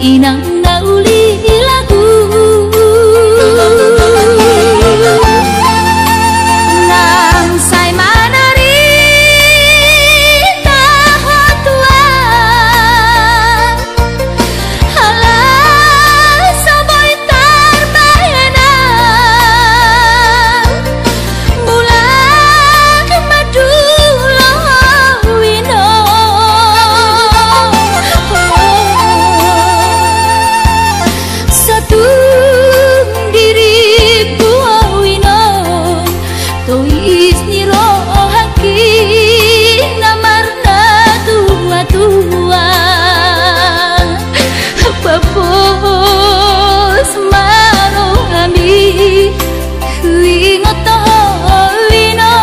inang nauli lagu nang say manari tahotuan halah saboy tarbayanan bulan madulo wino satu diri buah wino tois niro haki namarna tua-tua papos maro ami wingoto wino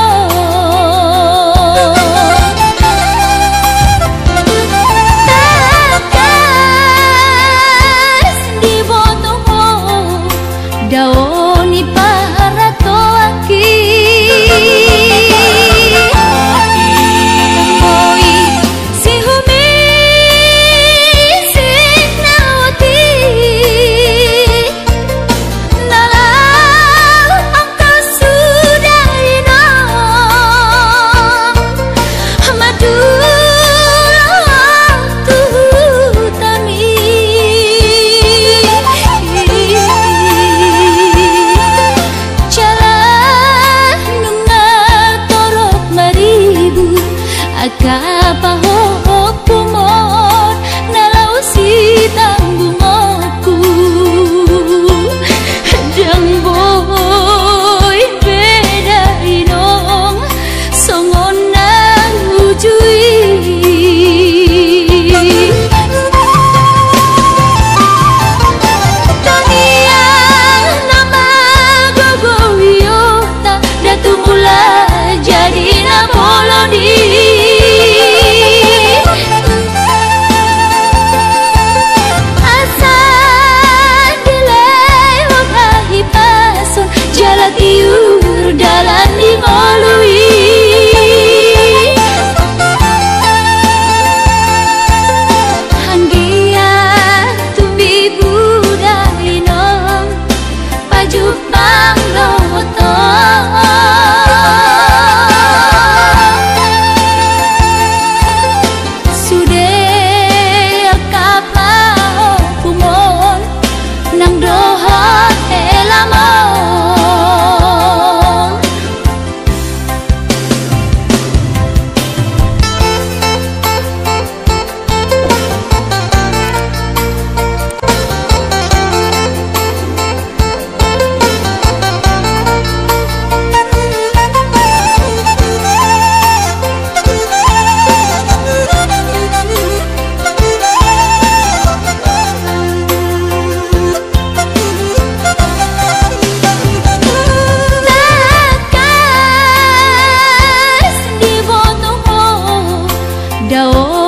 takas di botoho daoni para toaki oi si humi sinawati nalau angka sudah inang madulah tuhutami jalan nunga torok maribu akapahok kumon nalau si tanggungoku jang boy beda inong songon nang ujui Taniang nama gogo wiyota datu mula jadi namolodi asa dilewat ahipason jalan iur dalan dimolui hanggia tumbi buda inong pajuk mangloto sudah kapau kumon nang dohot elamon takas di botoho daon